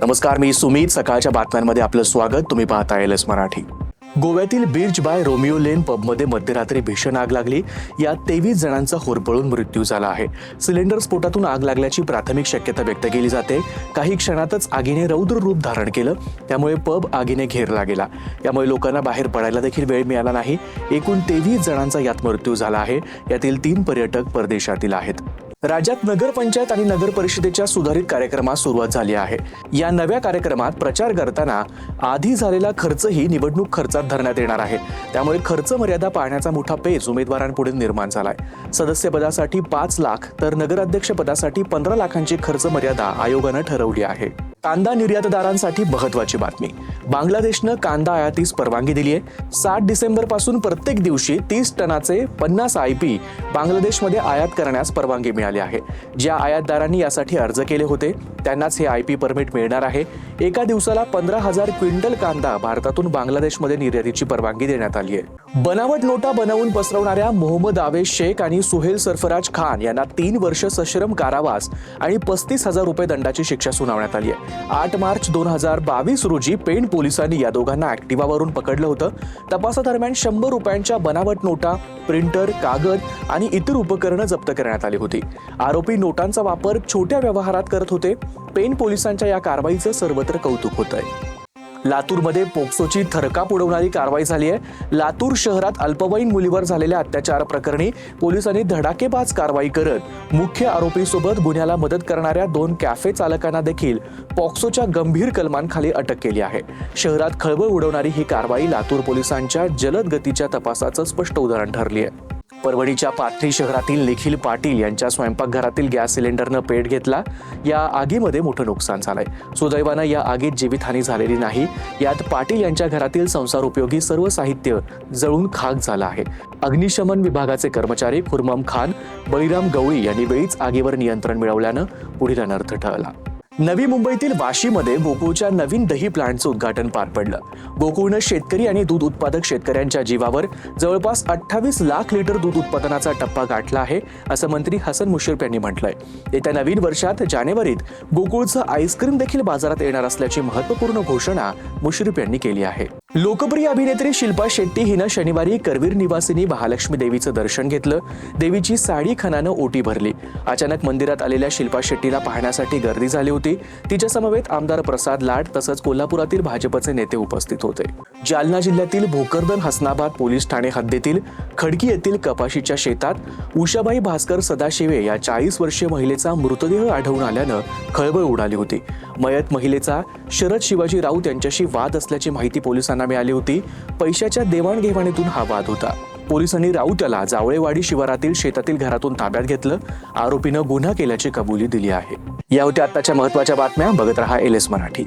नमस्कार, मी सुमित. सकाळच्या बातम्यांमध्ये आपलं स्वागत. तुम्ही पाहता एलएस मराठी. गोव्यातील बीच बाय रोमिओ लेन पबमध्ये मध्यरात्री भीषण आग लागली. यात 23 जणांचा होरपळून मृत्यू झाला आहे. सिलेंडर स्फोटातून आग लागल्याची प्राथमिक शक्यता व्यक्त केली जाते. काही क्षणातच आगीने रौद्र रूप धारण केलं, त्यामुळे पब आगीने घेरला गेला. यामुळे लोकांना बाहेर पडायला देखील वेळ मिळाला नाही. एकूण 23 जणांचा यात मृत्यू झाला आहे. यातील 3 पर्यटक परदेशातील आहेत. राज्यात नगरपंचायत आणि नगर परिषदेच्या सुधारित कार्यक्रमास सुरुवात झाली आहे. या नव्या कार्यक्रमात प्रचार करताना आधी झालेला खर्चही निवडणूक खर्चात धरण्यात येणार आहे. त्यामुळे खर्च मर्यादा पाळण्याचा मोठा पेच उमेदवारांपुढे निर्माण झालाय. सदस्यपदासाठी 5 लाख तर नगराध्यक्ष पदासाठी 15 लाखांची खर्च मर्यादा आयोगानं ठरवली आहे. कांदा निर्यातदारांसाठी महत्त्वाची बातमी. बांगलादेशनं कांदा आयातीस परवानगी दिली आहे. 7 डिसेंबर पासून प्रत्येक दिवशी 30 टनाचे 50 IP बांगलादेशमध्ये आयात करण्यास परवानगी मिळाली आहे. ज्या आयातदारांनी यासाठी अर्ज केले होते त्यांनाच हे IP परमिट मिळणार आहे. एका दिवसाला 15,000 क्विंटल कांदा भारतातून बांगलादेशमध्ये निर्यातीची परवानगी देण्यात आली आहे. बनावट नोटा बनवून पसरवणाऱ्या मोहम्मद आवेश शेख आणि सुहेल सरफराज खान यांना 3 वर्ष सश्रम कारावास आणि 35,000 रुपये दंडाची शिक्षा सुनावण्यात आली आहे. 8 मार्च 2022 रोजी पेण पोलिसांनी या दोघांना ऍक्टिवावरून पकडलं होतं. तपासादरम्यान 100 रुपयांच्या बनावट नोटा, प्रिंटर, कागद आणि इतर उपकरणं जप्त करण्यात आली होती. आरोपी नोटांचा वापर छोट्या व्यवहारात करत होते. पेण पोलिसांच्या या कारवाईचं सर्वत्र कौतुक होतंय. लातूरमध्ये पोक्सोची थरकाप उडवणारी कारवाई झाली आहे. लातूर शहरात अल्पवयीन मुलीवर झालेल्या अत्याचार प्रकरणी पोलिसांनी धडाकेबाज कारवाई करत मुख्य आरोपीसोबत गुन्ह्याला मदत करणाऱ्या 2 कॅफे चालकांना देखील पॉक्सोच्या गंभीर कलमांखाली अटक केली आहे. शहरात खळबळ उडवणारी ही कारवाई लातूर पोलिसांच्या जलद गतीच्या तपासाचं स्पष्ट उदाहरण ठरली आहे. परभणीच्या पाथरी शहरातील निखिल पाटील यांच्या स्वयंपाकघरातील गॅस सिलेंडरनं पेट घेतला. या आगीमध्ये मोठं नुकसान झालंय. सुदैवानं या आगीत जीवितहानी झालेली नाही. यात पाटील यांच्या घरातील संसार उपयोगी सर्व साहित्य जळून खाक झालं आहे. अग्निशमन विभागाचे कर्मचारी खुर्मम खान, बळीराम गवळी यांनी वेळीच आगीवर नियंत्रण मिळवल्यानं पुढील अनर्थ टळला. नवी मुंबईतील वाशीमध्ये गोकुळच्या नवीन दही प्लांटचं उद्घाटन पार पडलं. गोकुळनं शेतकरी आणि दूध उत्पादक शेतकऱ्यांच्या जीवावर जवळपास 28 लाख लिटर दूध उत्पादनाचा टप्पा गाठला आहे, असं मंत्री हसन मुश्रीफ यांनी म्हटलंय. येत्या नवीन वर्षात जानेवारीत गोकुळचं आईस्क्रीम देखील बाजारात येणार असल्याची महत्त्वपूर्ण घोषणा मुश्रीफ यांनी केली आहे. लोकप्रिय अभिनेत्री शिल्पा शेट्टी हिनं शनिवारी करवीर निवासिनी महालक्ष्मी देवीचं दर्शन घेतलं. देवीची साडी खणानं ओटी भरली. अचानक मंदिरात आलेल्या शिल्पा शेट्टीला पाहण्यासाठी गर्दी झाली होती. तिच्या समवेत आमदार प्रसाद लाड तसंच कोल्हापुरातील भाजपचे नेते उपस्थित होते. जालना जिल्ह्यातील भोकरदन हसनाबाद पोलीस ठाणे हद्दीतील खडकी येथील कपाशीच्या शेतात उषाबाई भास्कर सदाशिवे या 40 वर्षीय महिलेचा मृतदेह आढळून आल्यानं खळबळ उडाली होती. मयत महिलेचा शरद शिवाजी राऊत यांच्याशी वाद असल्याची माहिती पोलिसांना मिळाली होती. पैशाच्या देवाणघेवाणीतून हा वाद होता. पोलिसांनी राऊत याला जावळेवाडी शिवारातील शेतातील घरातून ताब्यात घेतलं. आरोपीनं गुन्हा केल्याची कबुली दिली आहे. या होत्या आताच्या महत्त्वाच्या बातम्या. बघत रहा एलएस मराठी.